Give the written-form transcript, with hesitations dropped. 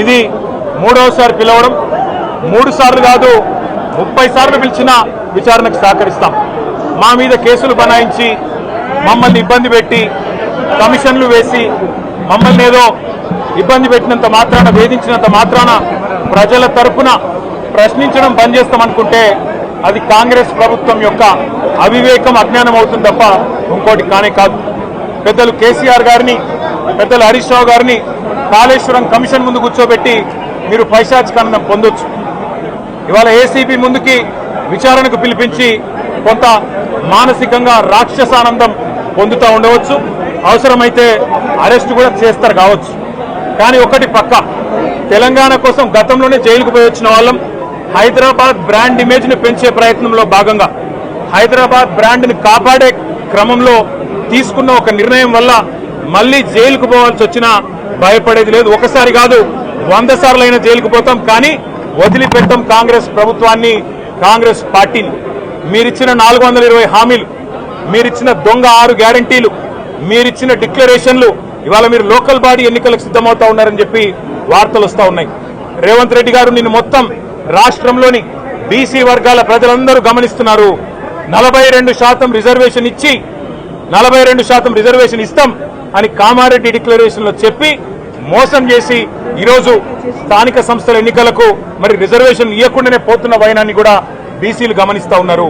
ఇది మూడోసారి పిలవడం, 3 సార్లు కాదు 30 సార్లు పిలిచిన విచారణకు సహకరిస్తాం. మా మీద కేసులు బనాయించి మమ్మల్ని ఇబ్బంది పెట్టి కమిషన్లు వేసి మమ్మల్ని ఏదో ఇబ్బంది పెట్టినంత మాత్రాన, వేధించినంత మాత్రాన ప్రజల తరఫున ప్రశ్నించడం బంద్ చేస్తామనుకుంటే అది కాంగ్రెస్ ప్రభుత్వం యొక్క అవివేకం, అజ్ఞానం అవుతుంది తప్ప ఇంకోటి కానే కాదు. పెద్దలు కేసీఆర్ గారిని, పెద్దలు హరీష్ రావు గారిని కాళేశ్వరం కమిషన్ ముందు కూర్చోబెట్టి మీరు పైశాచికానందం పొందొచ్చు. ఇవాళ ఏసీబీ ముందుకి విచారణకు పిలిపించి కొంత మానసికంగా రాక్షసానందం పొందుతూ ఉండవచ్చు. అవసరమైతే అరెస్ట్ కూడా చేస్తారు కావచ్చు. కానీ ఒకటి పక్క, తెలంగాణ కోసం గతంలోనే జైలుకు పోయి వచ్చిన వాళ్ళం. హైదరాబాద్ బ్రాండ్ ఇమేజ్ ని పెంచే ప్రయత్నంలో భాగంగా, హైదరాబాద్ బ్రాండ్ ని కాపాడే క్రమంలో తీసుకున్న ఒక నిర్ణయం వల్ల మళ్లీ జైలుకు పోవాల్సి వచ్చినా భయపడేది లేదు. ఒకసారి కాదు 100 సార్లైనా జైలుకు పోతాం, కానీ వదిలిపెట్టం కాంగ్రెస్ ప్రభుత్వాన్ని, కాంగ్రెస్ పార్టీని. మీరిచ్చిన 420 హామీలు, మీరిచ్చిన దొంగ 6 గ్యారంటీలు, మీరిచ్చిన డిక్లరేషన్లు, ఇవాళ మీరు లోకల్ బాడీ ఎన్నికలకు సిద్ధమవుతా ఉన్నారని చెప్పి వార్తలు వస్తా ఉన్నాయి. రేవంత్ రెడ్డి గారు నిన్ను మొత్తం రాష్ట్రంలోని బీసీ వర్గాల ప్రజలందరూ గమనిస్తున్నారు. 42% రిజర్వేషన్ ఇచ్చి 42% రిజర్వేషన్ ఇస్తాం అని కామారెడ్డి డిక్లరేషన్ లో చెప్పి మోసం చేసి ఈరోజు స్థానిక సంస్థల ఎన్నికలకు మరి రిజర్వేషన్ ఇవ్వకుండానే పోతున్న వైనాన్ని కూడా బీసీలు గమనిస్తా ఉన్నారు.